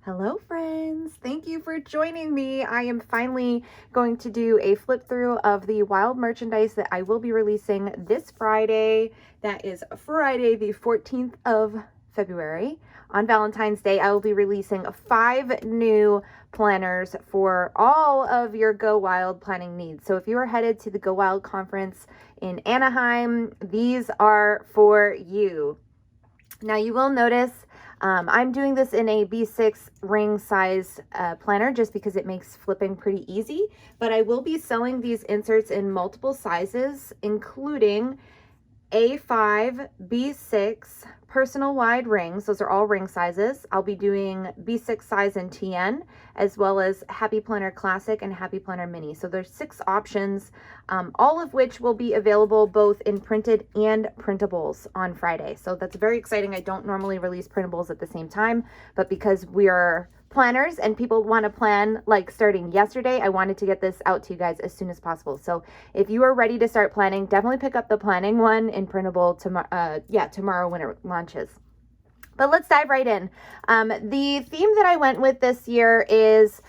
Hello friends, thank you for joining me. I am finally going to do a flip through of the wild merchandise that I will be releasing this Friday. That is Friday the 14th of February. On Valentine's Day, I will be releasing 5 new planners for all of your Go Wild planning needs. So if you are headed to the Go Wild conference in Anaheim, these are for you. Now you will notice I'm doing this in a B6 ring size planner just because it makes flipping pretty easy, but I will be selling these inserts in multiple sizes, including A5, B6, personal wide rings. Those are all ring sizes. I'll be doing B6 size and TN, as well as Happy Planner Classic and Happy Planner Mini. So there's 6 options, all of which will be available both in printed and printables on Friday. So that's very exciting. I don't normally release printables at the same time, but because we are planners and people want to plan like starting yesterday, I wanted to get this out to you guys as soon as possible. So if you are ready to start planning, definitely pick up the planning one in printable tomorrow when it launches. But let's dive right in. The theme that I went with this year is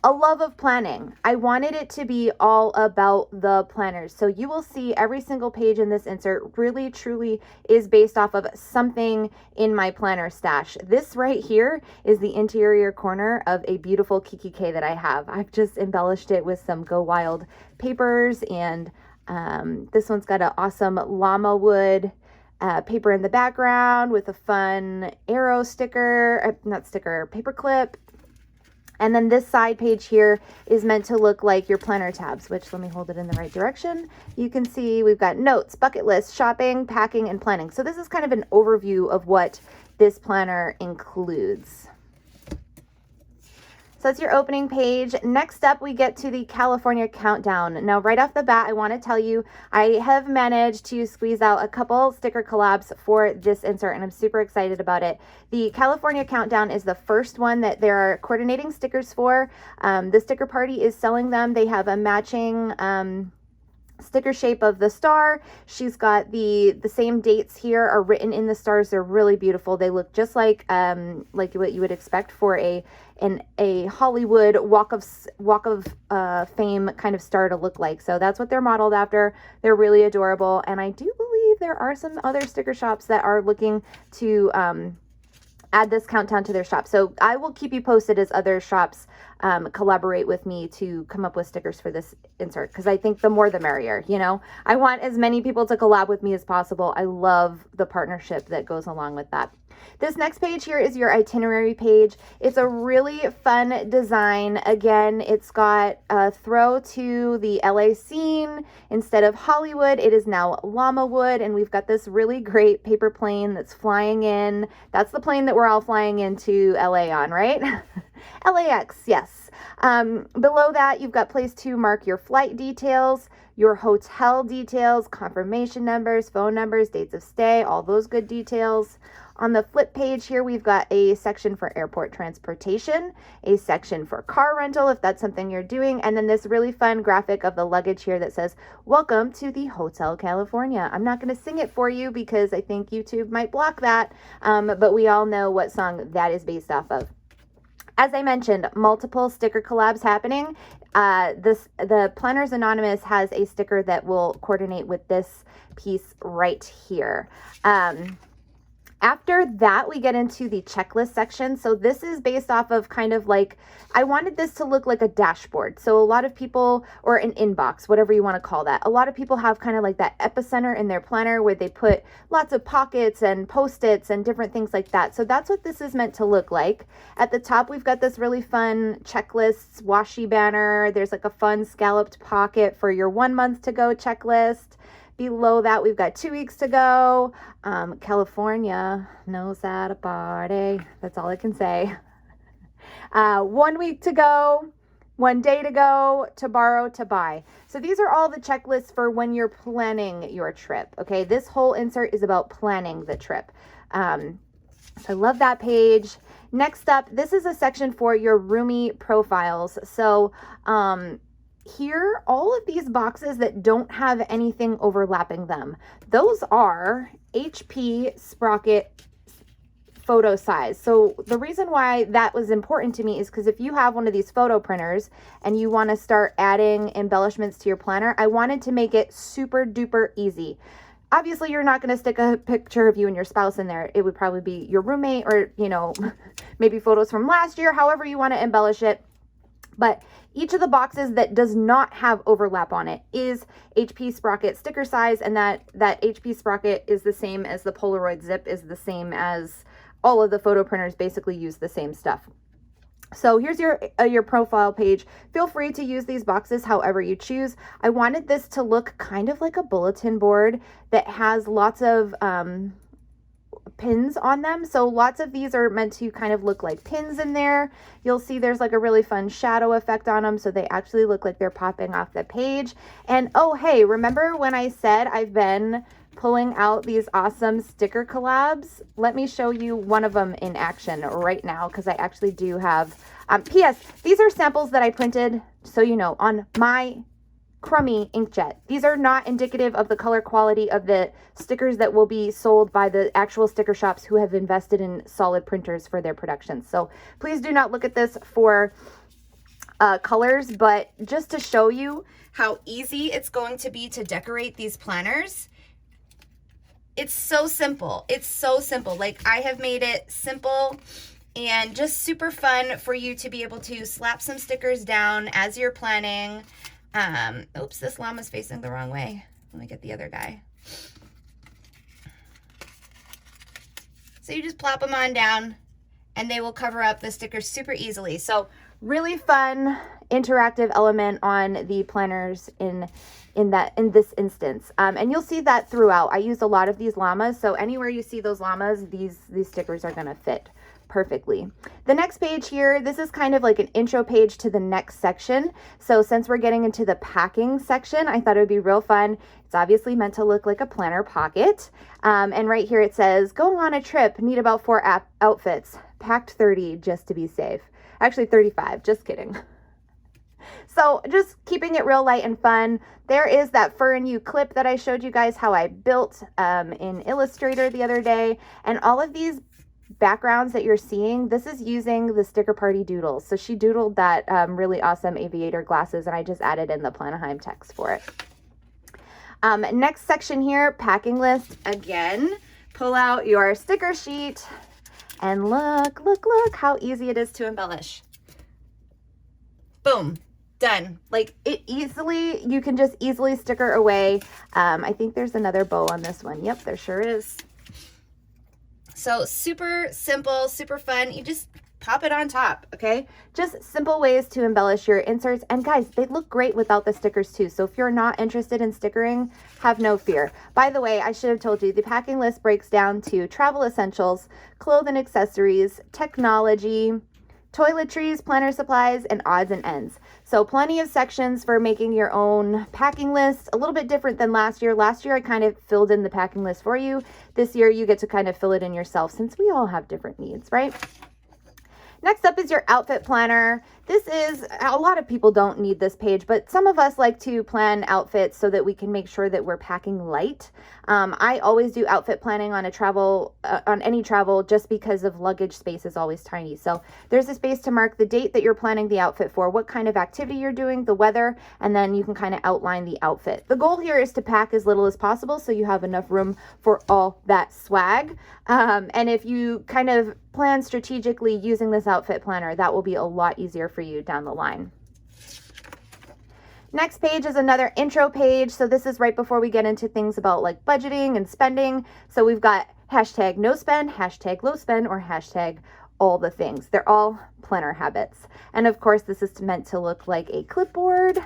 a love of planning. I wanted it to be all about the planners. So you will see every single page in this insert really truly is based off of something in my planner stash. This right here is the interior corner of a beautiful Kiki K that I have. I've just embellished it with some Go Wild papers, and this one's got an awesome llama wood paper in the background with a fun arrow sticker, paper clip. And then this side page here is meant to look like your planner tabs, which, let me hold it in the right direction. You can see we've got notes, bucket list, shopping, packing, and planning. So this is kind of an overview of what this planner includes. So that's your opening page. Next up, we get to the California countdown. Now, right off the bat, I want to tell you, I have managed to squeeze out a couple sticker collabs for this insert, and I'm super excited about it. The California countdown is the first one that there are coordinating stickers for. The sticker party is selling them. They have a matching sticker shape of the star. She's got the same dates here are written in the stars. They're really beautiful. They look just like what you would expect for a Hollywood walk of fame kind of star to look like. So that's what they're modeled after. They're really adorable, and I do believe there are some other sticker shops that are looking to add this countdown to their shop. So I will keep you posted as other shops collaborate with me to come up with stickers for this insert, because I think the more the merrier. You know, I want as many people to collab with me as possible. I love the partnership that goes along with that. This next page here is your itinerary page. It's a really fun design. Again, it's got a throw to the LA scene. Instead of Hollywood, it is now llama wood, and we've got this really great paper plane that's flying in. That's the plane that we're all flying into LA on, right? LAX, yes. Below that, you've got place to mark your flight details, your hotel details, confirmation numbers, phone numbers, dates of stay, all those good details. On the flip page here, we've got a section for airport transportation, a section for car rental, if that's something you're doing, and then this really fun graphic of the luggage here that says, "Welcome to the Hotel California." I'm not going to sing it for you because I think YouTube might block that, but we all know what song that is based off of. As I mentioned, multiple sticker collabs happening. The Planners Anonymous has a sticker that will coordinate with this piece right here. After that, we get into the checklist section. So this is based off of kind of like, I wanted this to look like a dashboard. So a lot of people, or an inbox, whatever you want to call that. A lot of people have kind of like that epicenter in their planner where they put lots of pockets and Post-its and different things like that. So that's what this is meant to look like. At the top, we've got this really fun checklists washi banner. There's like a fun scalloped pocket for your 1 month to go checklist. Below that, we've got 2 weeks to go. California knows how to party. That's all I can say. 1 week to go, 1 day to go, to borrow, to buy. So these are all the checklists for when you're planning your trip. Okay, this whole insert is about planning the trip. I love that page. Next up, this is a section for your roomie profiles. So here, all of these boxes that don't have anything overlapping them, those are HP Sprocket photo size. So the reason why that was important to me is because if you have one of these photo printers and you want to start adding embellishments to your planner, I wanted to make it super duper easy. Obviously, you're not going to stick a picture of you and your spouse in there. It would probably be your roommate or, you know, maybe photos from last year, however you want to embellish it. But each of the boxes that does not have overlap on it is HP sprocket sticker size, and that HP sprocket is the same as the Polaroid zip, is the same as all of the photo printers basically use the same stuff. So here's your profile page. Feel free to use these boxes however you choose. I wanted this to look kind of like a bulletin board that has lots of pins on them. So lots of these are meant to kind of look like pins in there. You'll see there's like a really fun shadow effect on them, so they actually look like they're popping off the page. And oh hey, remember when I said I've been pulling out these awesome sticker collabs? Let me show you one of them in action right now, because I actually do have PS, these are samples that I printed, so you know, on my crummy inkjet. These are not indicative of the color quality of the stickers that will be sold by the actual sticker shops who have invested in solid printers for their productions. So please do not look at this for colors, but just to show you how easy it's going to be to decorate these planners. It's so simple. It's so simple. Like, I have made it simple and just super fun for you to be able to slap some stickers down as you're planning. Oops, this llama's facing the wrong way. Let me get the other guy. So you just plop them on down and they will cover up the stickers super easily. So really fun interactive element on the planners in this instance. And you'll see that throughout. I used a lot of these llamas, so anywhere you see those llamas, these stickers are gonna fit perfectly. The next page here, this is kind of like an intro page to the next section. So since we're getting into the packing section, I thought it would be real fun. It's obviously meant to look like a planner pocket. And right here it says, going on a trip, need about 4 outfits, packed 30 just to be safe. Actually 35, just kidding. So just keeping it real light and fun. There is that Fur and You clip that I showed you guys how I built in Illustrator the other day. And all of these backgrounds that you're seeing, this is using the Sticker Party doodles. So she doodled that really awesome aviator glasses, and I just added in the Planaheim text for it. Next section here, packing list. Again, pull out your sticker sheet and look how easy it is to embellish. Boom. Done. Like, you can just easily sticker away. I think there's another bow on this one. Yep, there sure is. So super simple, super fun. You just pop it on top, okay? Just simple ways to embellish your inserts. And guys, they look great without the stickers too. So if you're not interested in stickering, have no fear. By the way, I should have told you, the packing list breaks down to travel essentials, clothing, accessories, technology, toiletries, planner supplies, and odds and ends. So plenty of sections for making your own packing list. A little bit different than last year. Last year, I kind of filled in the packing list for you. This year, you get to kind of fill it in yourself, since we all have different needs, right? Next up is your outfit planner. This is, a lot of people don't need this page, but some of us like to plan outfits so that we can make sure that we're packing light. I always do outfit planning on any travel, just because of luggage space is always tiny. So there's a space to mark the date that you're planning the outfit for, what kind of activity you're doing, the weather, and then you can kind of outline the outfit. The goal here is to pack as little as possible so you have enough room for all that swag. And if you kind of plan strategically using this outfit planner, that will be a lot easier for you down the line. Next page is another intro page. So this is right before we get into things about like budgeting and spending. So we've got hashtag no spend, hashtag low spend, or hashtag all the things. They're all planner habits. And of course, this is meant to look like a clipboard.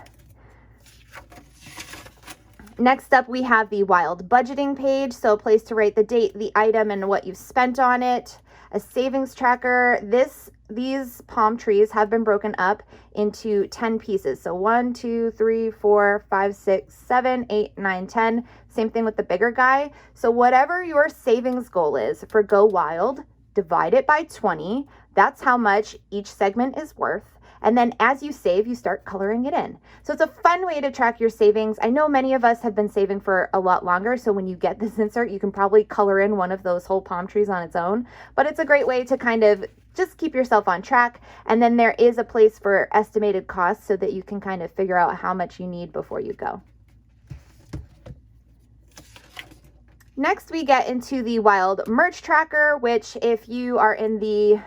Next up, we have the wild budgeting page. So a place to write the date, the item, and what you've spent on it. A savings tracker. These palm trees have been broken up into 10 pieces. So 1, 2, 3, 4, 5, 6, 7, 8, 9, 10. Same thing with the bigger guy. So whatever your savings goal is for Go Wild, divide it by 20. That's how much each segment is worth. And then as you save, you start coloring it in. So it's a fun way to track your savings. I know many of us have been saving for a lot longer. So when you get this insert, you can probably color in one of those whole palm trees on its own. But it's a great way to kind of just keep yourself on track. And then there is a place for estimated costs so that you can kind of figure out how much you need before you go. Next, we get into the Wild merch tracker, which if you are in the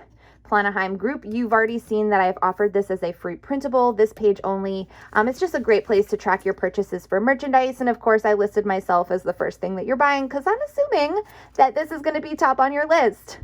Planaheim group, you've already seen that I've offered this as a free printable, this page only. It's just a great place to track your purchases for merchandise. And of course, I listed myself as the first thing that you're buying because I'm assuming that this is going to be top on your list.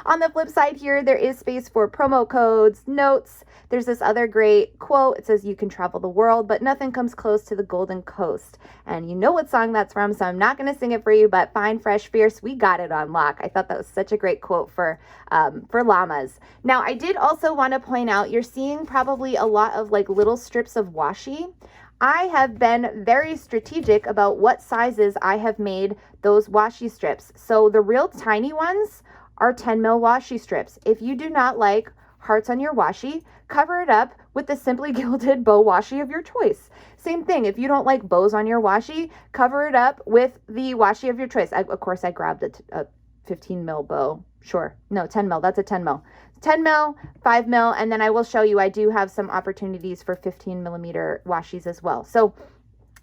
On the flip side here, there is space for promo codes, notes. There's this other great quote. It says, "You can travel the world, but nothing comes close to the Golden Coast." And you know what song that's from, so I'm not going to sing it for you, but Fine, Fresh, Fierce, we got it on lock. I thought that was such a great quote for llamas. Now, I did also want to point out, you're seeing probably a lot of like little strips of washi. I have been very strategic about what sizes I have made those washi strips. So the real tiny ones are 10 mil washi strips. If you do not like hearts on your washi, cover it up with the Simply Gilded bow washi of your choice. Same thing, if you don't like bows on your washi, cover it up with the washi of your choice. Of course, I grabbed a 15 mil bow. Sure, no, 10 mil, that's a 10 mil. 10 mil, 5 mil, and then I will show you, I do have some opportunities for 15 millimeter washis as well. So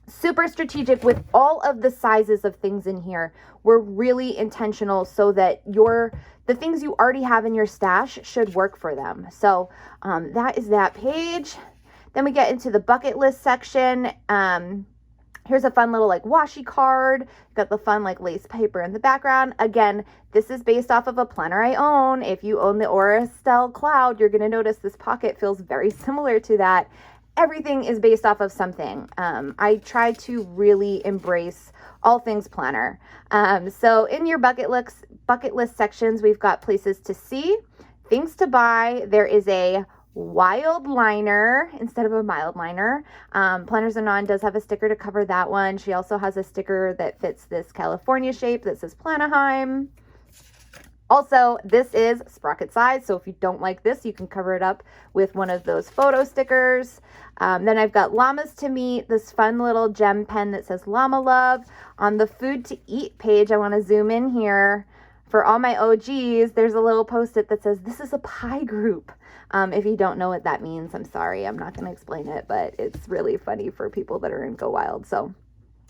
super strategic with all of the sizes of things in here. We're really intentional so that the things you already have in your stash should work for them. So that is that page. Then we get into the bucket list section. Here's a fun little like washi card. Got the fun like lace paper in the background. Again, this is based off of a planner I own. If you own the Aurastel Cloud, you're going to notice this pocket feels very similar to that. Everything is based off of something. I try to really embrace all things planner. So in your bucket list sections, we've got places to see, things to buy. There is a wild liner instead of a mild liner. Planners Anon does have a sticker to cover that one. She also has a sticker that fits this California shape that says Planaheim. Also, this is sprocket size, so if you don't like this, you can cover it up with one of those photo stickers. Then I've got llamas to meet, this fun little gem pen that says Llama Love. On the food to eat page, I want to zoom in here. For all my OGs, there's a little post-it that says, "This is a pie group." If you don't know what that means, I'm sorry, I'm not going to explain it, but it's really funny for people that are in Go Wild,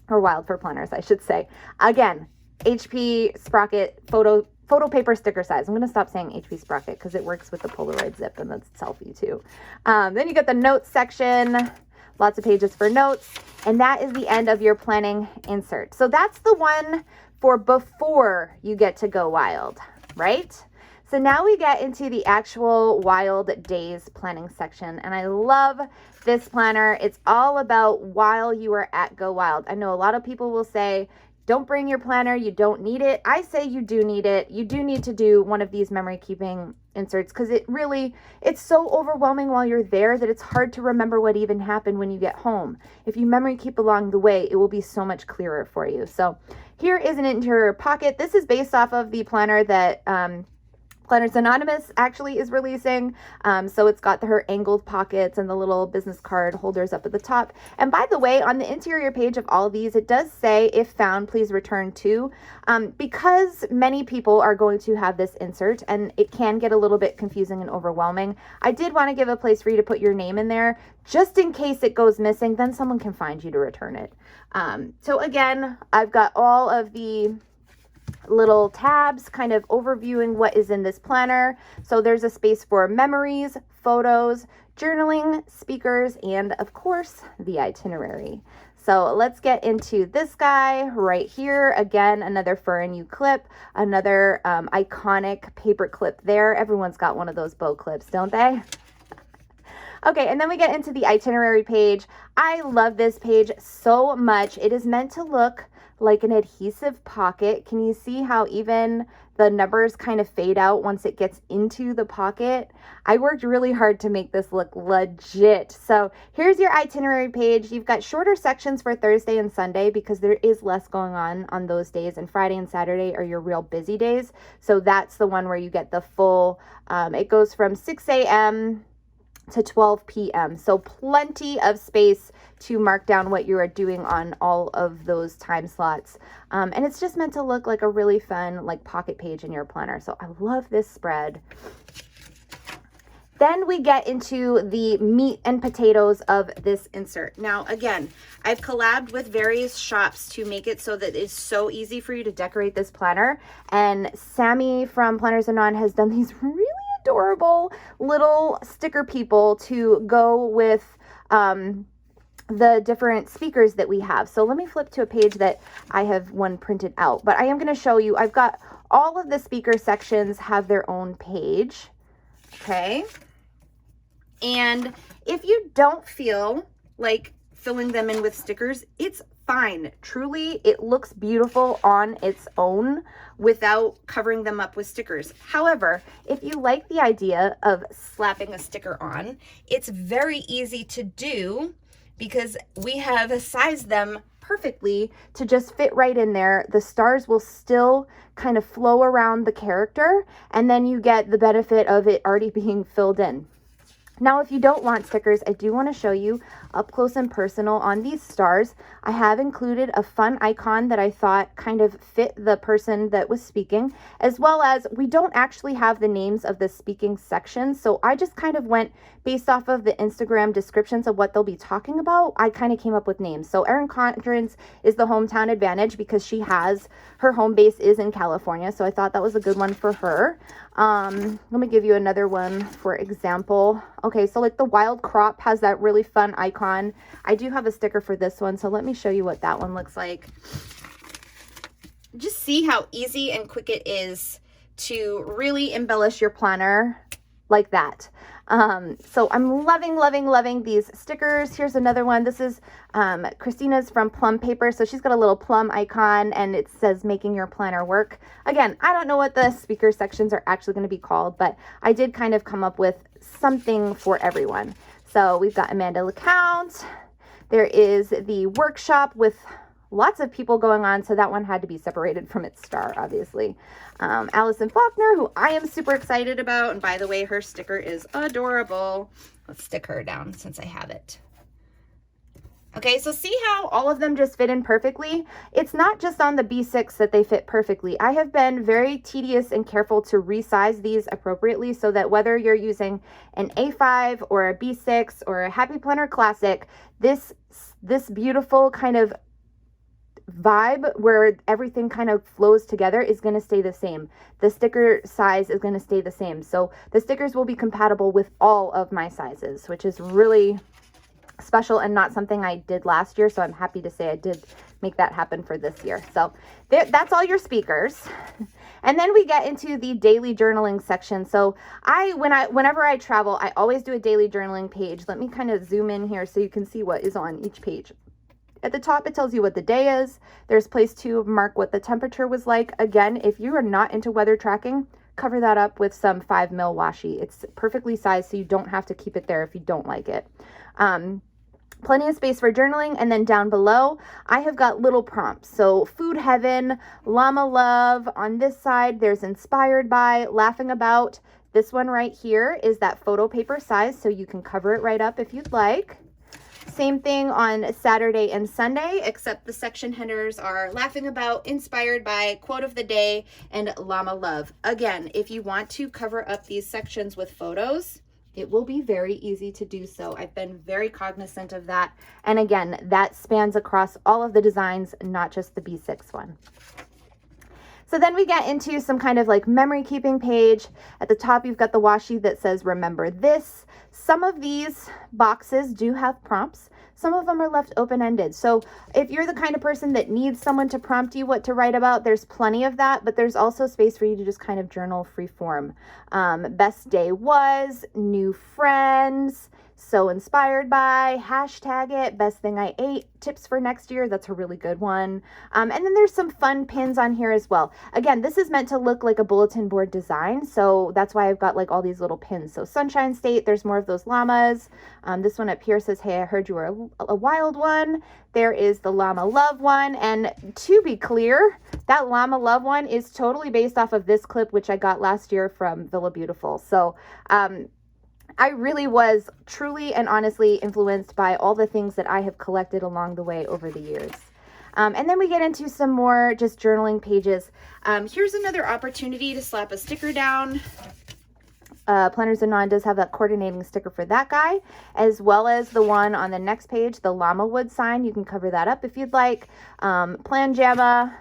or Wild for planners, I should say. Again, HP Sprocket photo paper sticker size. I'm going to stop saying HP Sprocket because it works with the Polaroid zip and the selfie too. Then you get the notes section, lots of pages for notes, and that is the end of your planning insert. So that's the one for before you get to Go Wild, right? So now we get into the actual Wild Days planning section, and I love this planner. It's all about while you are at Go Wild. I know a lot of people will say, don't bring your planner, you don't need it. I say you do need it. You do need to do one of these memory keeping inserts because it's so overwhelming while you're there that it's hard to remember what even happened when you get home. If you memory keep along the way, it will be so much clearer for you. So here is an interior pocket. This is based off of the planner that Planners Anonymous actually is releasing. So it's got her angled pockets and the little business card holders up at the top. And by the way, on the interior page of all of these, it does say, "If found, please return to," because many people are going to have this insert and it can get a little bit confusing and overwhelming. I did want to give a place for you to put your name in there just in case it goes missing, then someone can find you to return it. So again, I've got all of the little tabs kind of overviewing what is in this planner. So there's a space for memories, photos, journaling, speakers, and of course the itinerary. So let's get into this guy right here. Again, another Fur and You clip, another iconic paper clip there. Everyone's got one of those bow clips, don't they? Okay, and then we get into the itinerary page. I love this page so much. It is meant to look like an adhesive pocket. Can you see how even the numbers kind of fade out once it gets into the pocket? I worked really hard to make this look legit. So here's your itinerary page. You've got shorter sections for Thursday and Sunday because there is less going on those days, and Friday and Saturday are your real busy days. So that's the one where you get the full, it goes from 6 a.m. to 12 p.m. So plenty of space to mark down what you are doing on all of those time slots. And it's just meant to look like a really fun like pocket page in your planner. So I love this spread. Then we get into the meat and potatoes of this insert. Now, again, I've collabed with various shops to make it so that it's so easy for you to decorate this planner. And Sammy from Planners and On has done these really adorable little sticker people to go with the different speakers that we have. So let me flip to a page that I have one printed out, but I am going to show you, I've got all of the speaker sections have their own page. Okay. And if you don't feel like filling them in with stickers, it's fine. Truly, it looks beautiful on its own without covering them up with stickers. However, if you like the idea of slapping a sticker on, it's very easy to do because we have sized them perfectly to just fit right in there. The stars will still kind of flow around the character, and then you get the benefit of it already being filled in. Now, if you don't want stickers, I do want to show you up close and personal on these stars. I have included a fun icon that I thought kind of fit the person that was speaking, as well as we don't actually have the names of the speaking sections. So I just kind of went based off of the Instagram descriptions of what they'll be talking about. I kind of came up with names. So Erin Condren's is the hometown advantage because she has, her home base is in California. So I thought that was a good one for her. Let me give you another one for example. Okay, so like the wild crop has that really fun icon. I do have a sticker for this one, so let me show you what that one looks like. Just see how easy and quick it is to really embellish your planner like that. So I'm loving these stickers. Here's another one. This is Christina's from Plum Paper. So she's got a little plum icon and it says making your planner work. Again, I don't know what the speaker sections are actually going to be called, but I did kind of come up with something for everyone. So we've got Amanda LeCount. There is the workshop with lots of people going on, so that one had to be separated from its star, obviously. Allison Faulkner, who I am super excited about, and by the way, her sticker is adorable. Let's stick her down since I have it. Okay, so see how all of them just fit in perfectly? It's not just on the B6 that they fit perfectly. I have been very tedious and careful to resize these appropriately so that whether you're using an A5 or a B6 or a Happy Planner Classic, this beautiful kind of vibe where everything kind of flows together is going to stay the same. The sticker size is going to stay the same. So the stickers will be compatible with all of my sizes, which is really special and not something I did last year. So I'm happy to say I did make that happen for this year. So that's all your speakers. And then we get into the daily journaling section. So whenever I travel, I always do a daily journaling page. Let me kind of zoom in here so you can see what is on each page. At the top, it tells you what the day is. There's place to mark what the temperature was like. Again, if you are not into weather tracking, cover that up with some 5 mil washi. It's perfectly sized, so you don't have to keep it there if you don't like it. Plenty of space for journaling. And then down below, I have got little prompts. So Food Heaven, Llama Love. On this side, there's Inspired By, Laughing About. This one right here is that photo paper size, so you can cover it right up if you'd like. Same thing on Saturday and Sunday, except the section headers are Laughing About, Inspired By, Quote of the Day, and Llama Love. Again, if you want to cover up these sections with photos, it will be very easy to do so. I've been very cognizant of that. And again, that spans across all of the designs, not just the B6 one. So then we get into some kind of like memory keeping page. At the top, you've got the washi that says, remember this. Some of these boxes do have prompts. Some of them are left open-ended. So if you're the kind of person that needs someone to prompt you what to write about, there's plenty of that, but there's also space for you to just kind of journal free form. Best day was, new friends, so inspired by, hashtag it, best thing I ate, tips for next year. That's a really good one. And then there's some fun pins on here as well. Again, this is meant to look like a bulletin board design. So that's why I've got like all these little pins. So Sunshine State, there's more of those llamas. This one up here says, hey, I heard you were a wild one. There is the Llama Love one. And to be clear, that Llama Love one is totally based off of this clip, which I got last year from Villa Beautiful. So, I really was truly and honestly influenced by all the things that I have collected along the way over the years. And then we get into some more just journaling pages. Here's another opportunity to slap a sticker down. Planners and Non does have that coordinating sticker for that guy, as well as the one on the next page, the llama wood sign. You can cover that up if you'd like. Plan Jamma,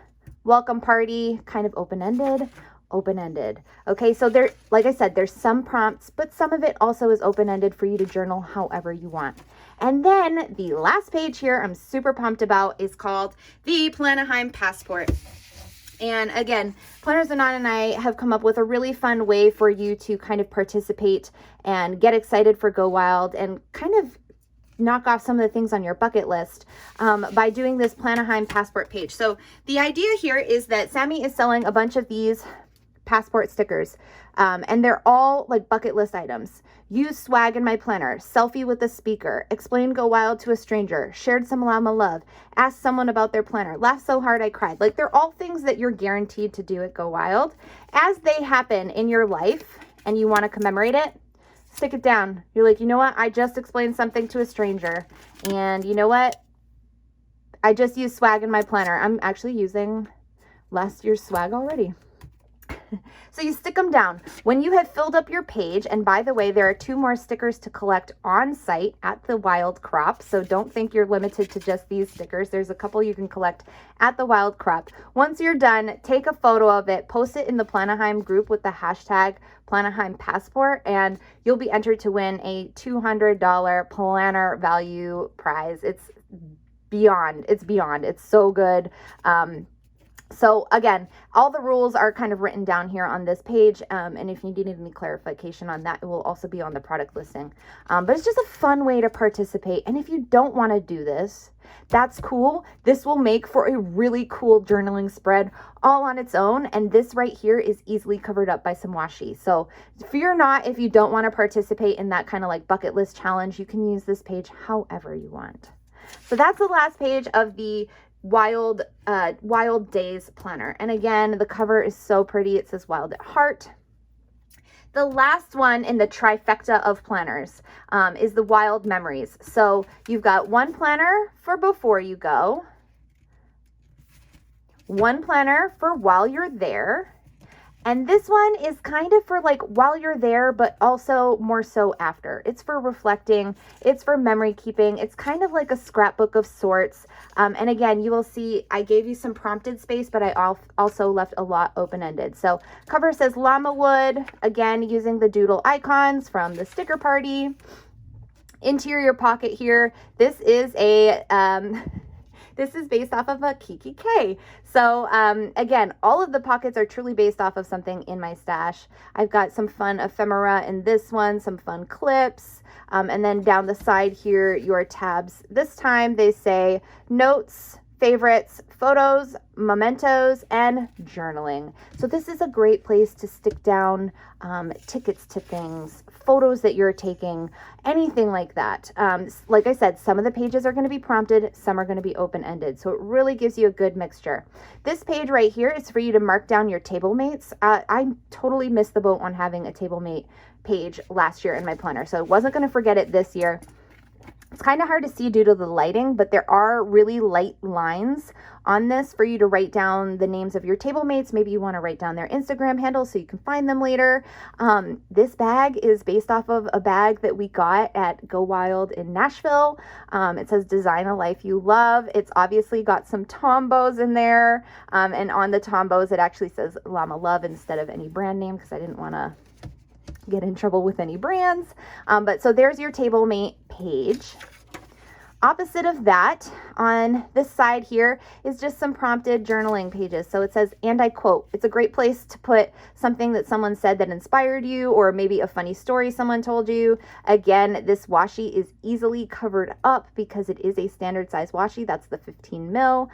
welcome party, kind of open-ended. Okay, so there, like I said, there's some prompts, but some of it also is open-ended for you to journal however you want. And then the last page here I'm super pumped about is called the Planaheim Passport. And again, Planners and Non and I have come up with a really fun way for you to kind of participate and get excited for Go Wild and kind of knock off some of the things on your bucket list by doing this Planaheim Passport page. So the idea here is that Sammy is selling a bunch of these passport stickers, and they're all like bucket list items. Use swag in my planner, selfie with the speaker, explain Go Wild to a stranger, shared some llama love, ask someone about their planner, laughed so hard I cried. Like, they're all things that you're guaranteed to do at Go Wild. As they happen in your life and you want to commemorate it, stick it down. You're like, you know what? I just explained something to a stranger, and you know what? I just used swag in my planner. I'm actually using last year's swag already. So you stick them down. When you have filled up your page, and by the way, there are 2 more stickers to collect on site at the Wild Crop, so don't think you're limited to just these stickers. There's a couple you can collect at the Wild Crop. Once you're done, take a photo of it, post it in the Planaheim group with the hashtag Planaheim Passport, and you'll be entered to win a $200 planner value prize. It's beyond. It's so good. So again, all the rules are kind of written down here on this page, and if you need any clarification on that, it will also be on the product listing. But it's just a fun way to participate, and if you don't want to do this, that's cool. This will make for a really cool journaling spread all on its own, and this right here is easily covered up by some washi. So fear not if you don't want to participate in that kind of like bucket list challenge. You can use this page however you want. So that's the last page of the Wild Days planner. And again, the cover is so pretty. It says Wild at Heart. The last one in the trifecta of planners is the Wild Memories. So you've got one planner for before you go, one planner for while you're there, and this one is kind of for like while you're there, but also more so after. It's for reflecting. It's for memory keeping. It's kind of like a scrapbook of sorts. And again, you will see I gave you some prompted space, but I also left a lot open-ended. So cover says llama wood, again, using the doodle icons from the sticker party. Interior pocket here. This is a... This is based off of a Kiki K. So again, all of the pockets are truly based off of something in my stash. I've got some fun ephemera in this one, some fun clips, and then down the side here, your tabs. This time they say notes, favorites, photos, mementos, and journaling. So this is a great place to stick down tickets to things, photos that you're taking, anything like that. Like I said, some of the pages are going to be prompted, some are going to be open-ended. So it really gives you a good mixture. This page right here is for you to mark down your table mates. I totally missed the boat on having a table mate page last year in my planner, so I wasn't going to forget it this year. It's kind of hard to see due to the lighting, but there are really light lines on this for you to write down the names of your table mates. Maybe you want to write down their Instagram handle so you can find them later. This bag is based off of a bag that we got at Go Wild in Nashville. It says design a life you love. It's obviously got some Tombos in there. And on the Tombos, it actually says Llama Love instead of any brand name because I didn't want to get in trouble with any brands. But so there's your table mate page. Opposite of that, on this side here, is just some prompted journaling pages. So it says, and I quote, it's a great place to put something that someone said that inspired you, or maybe a funny story someone told you. Again, this washi is easily covered up because it is a standard size washi. That's the 15 mil.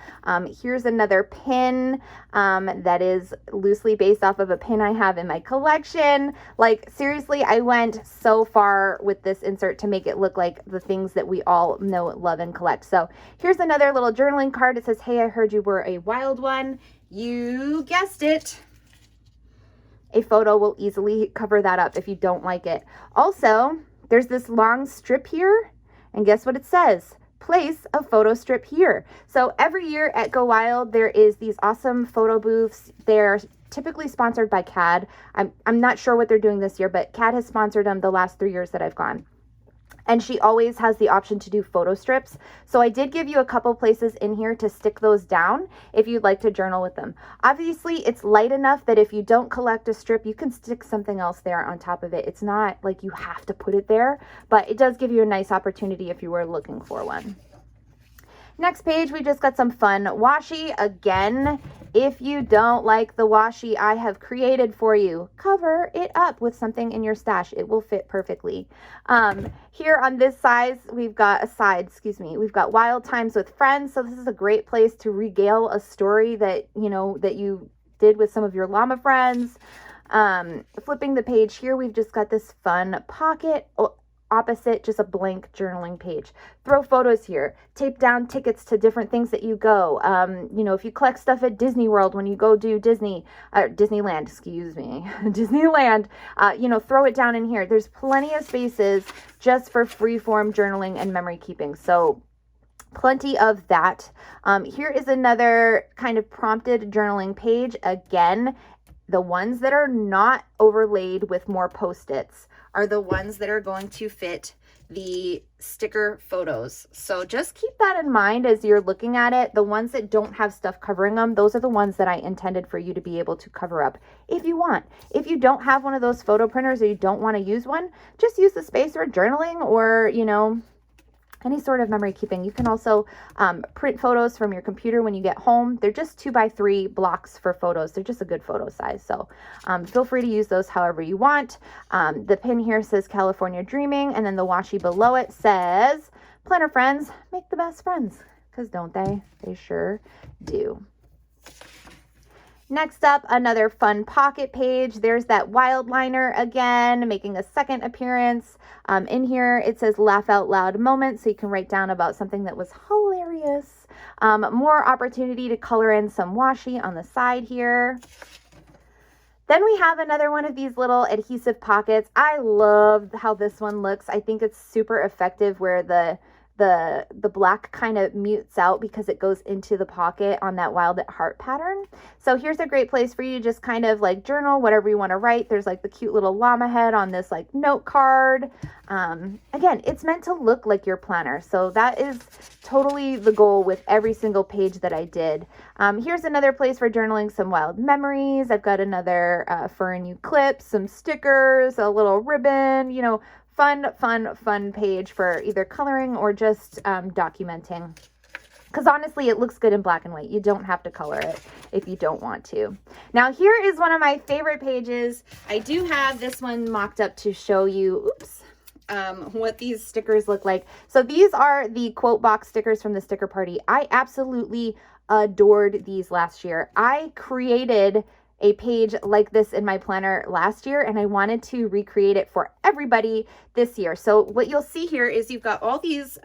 Here's another pin that is loosely based off of a pin I have in my collection. Like, seriously, I went so far with this insert to make it look like the things that we all know, love, and collect. So here's another little journaling card. It says, hey, I heard you were a wild one. You guessed it. A photo will easily cover that up if you don't like it. Also, there's this long strip here, and guess what it says? Place a photo strip here. So every year at Go Wild, there is these awesome photo booths. They're typically sponsored by CAD. I'm not sure what they're doing this year, but CAD has sponsored them the last 3 years that I've gone. And she always has the option to do photo strips. So I did give you a couple places in here to stick those down if you'd like to journal with them. Obviously, it's light enough that if you don't collect a strip, you can stick something else there on top of it. It's not like you have to put it there, but it does give you a nice opportunity if you were looking for one. Next page, we just got some fun washi. Again, if you don't like the washi I have created for you, cover it up with something in your stash. It will fit perfectly. Here on this side, we've got we've got Wild Times with Friends. So this is a great place to regale a story that, that you did with some of your llama friends. Flipping the page here, we've just got this fun pocket. Opposite, just a blank journaling page. Throw photos here. Tape down tickets to different things that you go. If you collect stuff at Disney World when you go do Disneyland, Disneyland, throw it down in here. There's plenty of spaces just for free-form journaling and memory keeping. So plenty of that. Here is another kind of prompted journaling page. Again, the ones that are not overlaid with more Post-its are the ones that are going to fit the sticker photos. So just keep that in mind as you're looking at it. The ones that don't have stuff covering them, those are the ones that I intended for you to be able to cover up if you want. If you don't have one of those photo printers or you don't want to use one, just use the space for journaling or, any sort of memory keeping. You can also print photos from your computer when you get home. They're just 2x3 blocks for photos. They're just a good photo size. So feel free to use those however you want. The pin here says California Dreaming, and then the washi below it says, Planner friends, make the best friends. Because don't they? They sure do. Next up, another fun pocket page. There's that wild liner again, making a second appearance. In here, it says laugh out loud moment, so you can write down about something that was hilarious. More opportunity to color in some washi on the side here. Then we have another one of these little adhesive pockets. I love how this one looks. I think it's super effective where the black kind of mutes out because it goes into the pocket on that Wild at Heart pattern. So here's a great place for you to just kind of like journal whatever you want to write. There's like the cute little llama head on this like note card. Again, it's meant to look like your planner. So that is totally the goal with every single page that I did. Here's another place for journaling some wild memories. I've got another for a new clip, some stickers, a little ribbon, fun page for either coloring or just documenting. Because honestly, it looks good in black and white. You don't have to color it if you don't want to. Now, here is one of my favorite pages. I do have this one mocked up to show you, what these stickers look like. So these are the quote box stickers from the sticker party. I absolutely adored these last year. I created a page like this in my planner last year, and I wanted to recreate it for everybody this year. So what you'll see here is you've got all these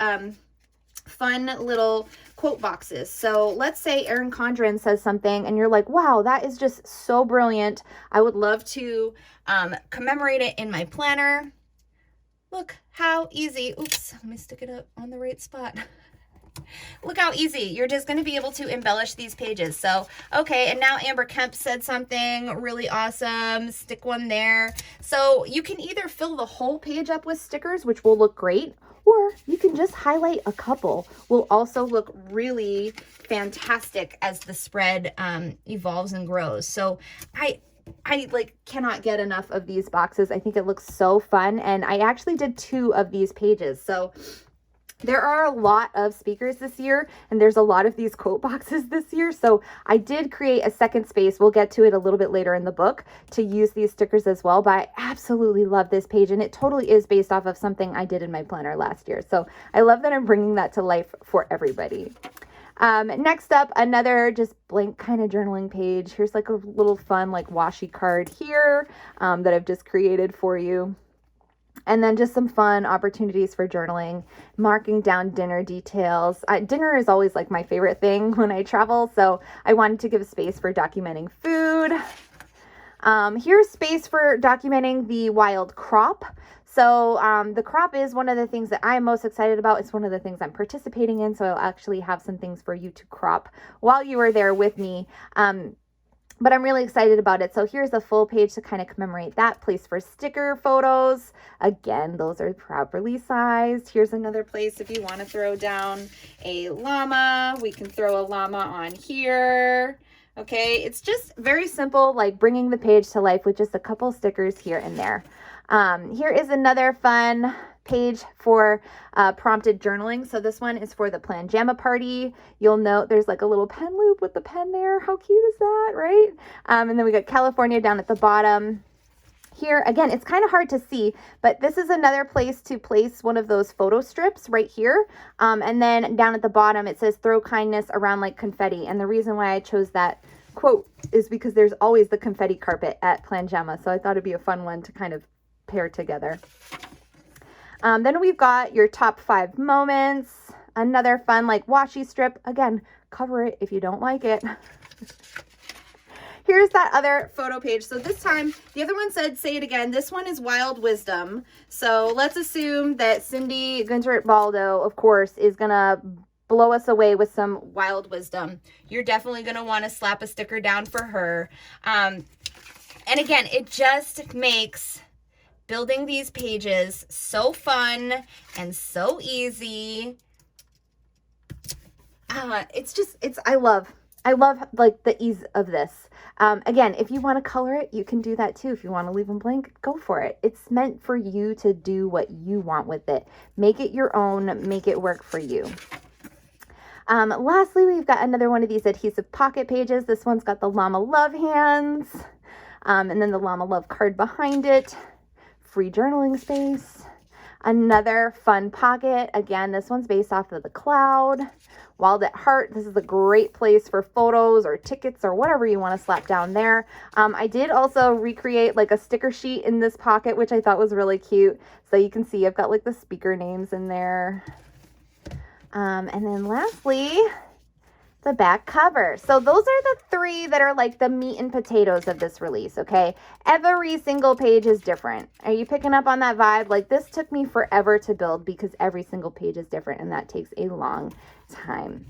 fun little quote boxes. So let's say Erin Condren says something and you're like, wow, that is just so brilliant. I would love to commemorate it in my planner. Look how easy. Oops, let me stick it up on the right spot. Look how easy. You're just going to be able to embellish these pages. So, okay, and now Amber Kemp said something really awesome. Stick one there. So you can either fill the whole page up with stickers, which will look great, or you can just highlight a couple. Will also look really fantastic as the spread evolves and grows. So I like cannot get enough of these boxes. I think it looks so fun. And I actually did 2 of these pages. So there are a lot of speakers this year, and there's a lot of these quote boxes this year. So I did create a second space. We'll get to it a little bit later in the book to use these stickers as well. But I absolutely love this page, and it totally is based off of something I did in my planner last year. So I love that I'm bringing that to life for everybody. Next up, another just blank kind of journaling page. Here's like a little fun like washi card here that I've just created for you. And then just some fun opportunities for journaling, marking down dinner details. Dinner is always like my favorite thing when I travel, so I wanted to give space for documenting food. Here's space for documenting the wild crop. So the crop is one of the things that I'm most excited about. It's one of the things I'm participating in. So I'll actually have some things for you to crop while you are there with me. But I'm really excited about it. So here's a full page to kind of commemorate that. Place for sticker photos. Again, those are properly sized. Here's another place if you want to throw down a llama. We can throw a llama on here. Okay, it's just very simple, like bringing the page to life with just a couple stickers here and there. Here is another fun page for prompted journaling. So this one is for the Planjama party. You'll note there's like a little pen loop with the pen there. How cute is that, right? And then we got California down at the bottom. Here, again, it's kind of hard to see, but this is another place to place one of those photo strips right here. And then down at the bottom, it says throw kindness around like confetti. And the reason why I chose that quote is because there's always the confetti carpet at Planjama. So I thought it'd be a fun one to kind of pair together. Then we've got your top 5 moments, another fun like washi strip. Again, cover it if you don't like it. Here's that other photo page. So this time, the other one said, say it again. This one is Wild Wisdom. So let's assume that Cindy Gunter-Baldo, of course, is going to blow us away with some wild wisdom. You're definitely going to want to slap a sticker down for her. And again, it just makes building these pages so fun and so easy. I love like the ease of this. Again, if you want to color it, you can do that too. If you want to leave them blank, go for it. It's meant for you to do what you want with it. Make it your own, make it work for you. Lastly, we've got another one of these adhesive pocket pages. This one's got the llama love hands, and then the llama love card behind it. Free journaling space. Another fun pocket. Again, this one's based off of the cloud. Wild at Heart. This is a great place for photos or tickets or whatever you want to slap down there. I did also recreate like a sticker sheet in this pocket, which I thought was really cute. So you can see I've got like the speaker names in there. And then lastly, the back cover. So those are the 3 that are like the meat and potatoes of this release, okay? Every single page is different. Are you picking up on that vibe? Like this took me forever to build because every single page is different and that takes a long time.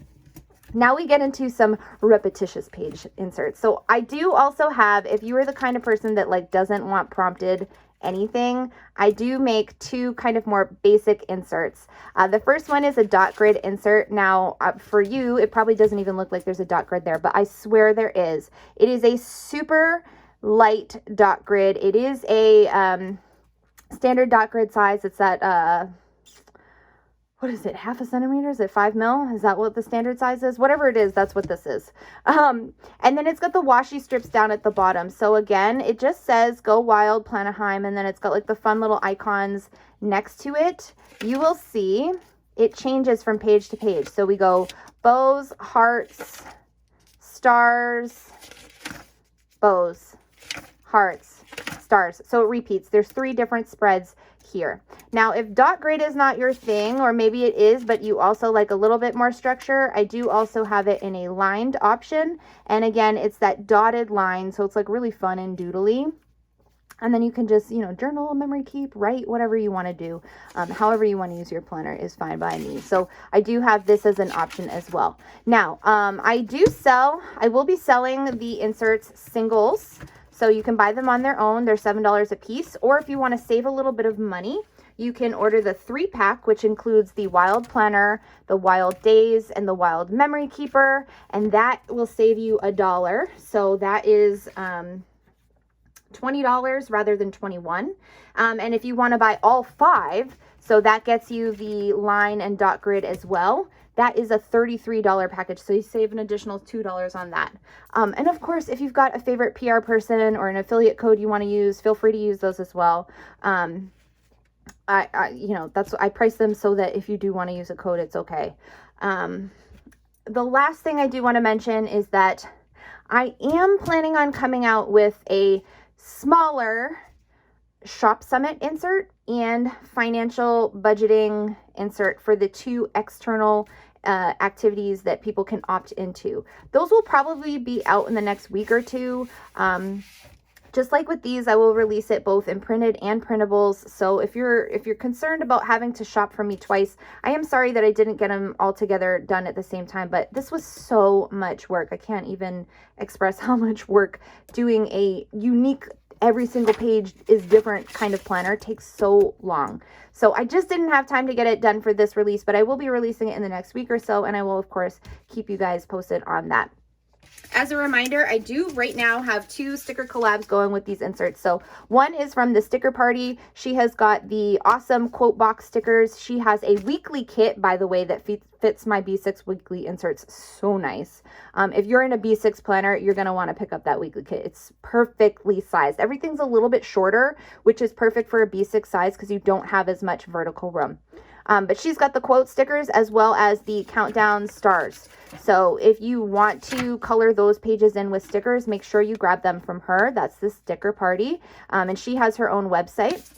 Now we get into some repetitious page inserts. So I do also have, if you are the kind of person that like doesn't want prompted anything, I do make 2 kind of more basic inserts. The first one is a dot grid insert. Now for you, it probably doesn't even look like there's a dot grid there, but I swear there is. It is a super light dot grid. It is a standard dot grid size. It's at what is it, 0.5 centimeter? Is it 5 mil? Is that what the standard size is? Whatever it is, that's what this is. And then it's got the washi strips down at the bottom. So again, it just says Go Wild Planaheim, and then it's got like the fun little icons next to it. You will see it changes from page to page. So we go bows, hearts, stars, bows, hearts, stars. So it repeats. There's 3 different spreads here. Now, if dot grid is not your thing, or maybe it is, but you also like a little bit more structure, I do also have it in a lined option. And again, it's that dotted line. So it's like really fun and doodly. And then you can just, you know, journal, memory keep, write, whatever you want to do. However you want to use your planner is fine by me. So I do have this as an option as well. Now, I will be selling the inserts singles. So you can buy them on their own. They're $7 a piece. Or if you want to save a little bit of money, you can order the 3-pack, which includes the Wild Planner, the Wild Days, and the Wild Memory Keeper. And that will save you $1. So that is $20 rather than $21. And if you want to buy all 5, so that gets you the line and dot grid as well. That is a $33 package, so you save an additional $2 on that. And of course, if you've got a favorite PR person or an affiliate code you want to use, feel free to use those as well. I price them so that if you do want to use a code, it's okay. The last thing I do want to mention is that I am planning on coming out with a smaller Shop Summit insert and financial budgeting insert for the 2 external activities that people can opt into. Those will probably be out in the next week or 2. Just like with these, I will release it both in printed and printables. So if you're concerned about having to shop for me twice, I am sorry that I didn't get them all together done at the same time, but this was so much work. I can't even express how much work doing a unique, every single page is different kind of planner takes so long. So I just didn't have time to get it done for this release, but I will be releasing it in the next week or so, and I will of course keep you guys posted on that. As a reminder, I do right now have 2 sticker collabs going with these inserts. So one is from the Sticker Party. She has got the awesome quote box stickers. She has a weekly kit, by the way, that fits my B6 weekly inserts so nice. If you're in a B6 planner, you're going to want to pick up that weekly kit. It's perfectly sized. Everything's a little bit shorter, which is perfect for a B6 size because you don't have as much vertical room. But she's got the quote stickers as well as the countdown stars. So if you want to color those pages in with stickers, make sure you grab them from her. That's the Sticker Party. And she has her own website.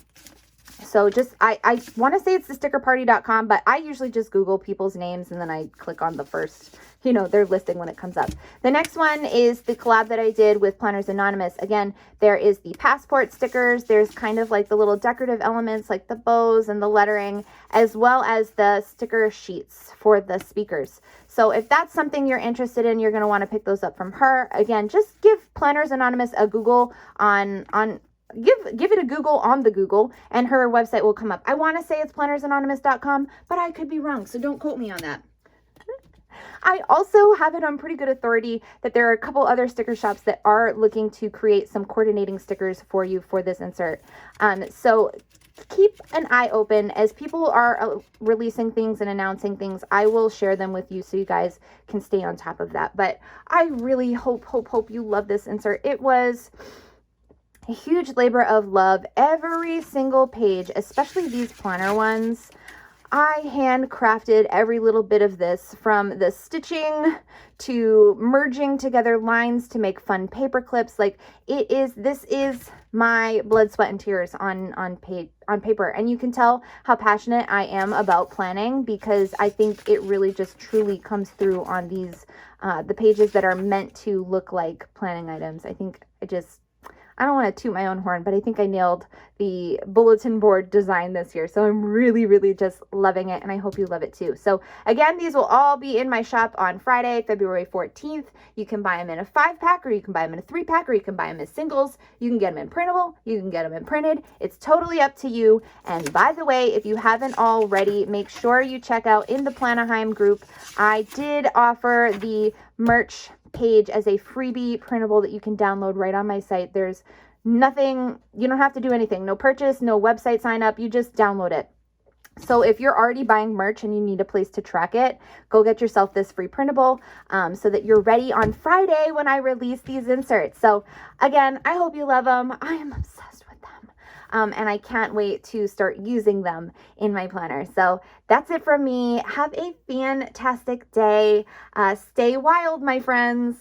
So just, I want to say it's thestickerparty.com, but I usually just Google people's names and then I click on the first, their listing when it comes up. The next one is the collab that I did with Planners Anonymous. Again, there is the passport stickers. There's kind of like the little decorative elements like the bows and the lettering, as well as the sticker sheets for the speakers. So if that's something you're interested in, you're going to want to pick those up from her. Again, just give Planners Anonymous a Google give it a Google on the Google and her website will come up. I want to say it's plannersanonymous.com, but I could be wrong, so don't quote me on that. I also have it on pretty good authority that there are a couple other sticker shops that are looking to create some coordinating stickers for you for this insert. So keep an eye open as people are releasing things and announcing things. I will share them with you so you guys can stay on top of that. But I really hope you love this insert. It was a huge labor of love. Every single page, especially these planner ones, I handcrafted every little bit of this, from the stitching to merging together lines to make fun paper clips. Like this is my blood, sweat, and tears on paper. And you can tell how passionate I am about planning because I think it really just truly comes through on these, the pages that are meant to look like planning items. I don't want to toot my own horn, but I think I nailed the bulletin board design this year. So I'm really just loving it, and I hope you love it too. So again, these will all be in my shop on Friday, February 14th. You can buy them in a 5-pack, or you can buy them in a 3-pack, or you can buy them as singles. You can get them in printable. You can get them in printed. It's totally up to you. And by the way, if you haven't already, make sure you check out in the Planaheim group. I did offer the merch page as a freebie printable that you can download right on my site. There's nothing, you don't have to do anything, no purchase, no website sign up, you just download it. So if you're already buying merch and you need a place to track it, go get yourself this free printable so that you're ready on Friday when I release these inserts. So again, I hope you love them. I am obsessed with them. And I can't wait to start using them in my planner. So that's it from me. Have a fantastic day. Stay wild, my friends.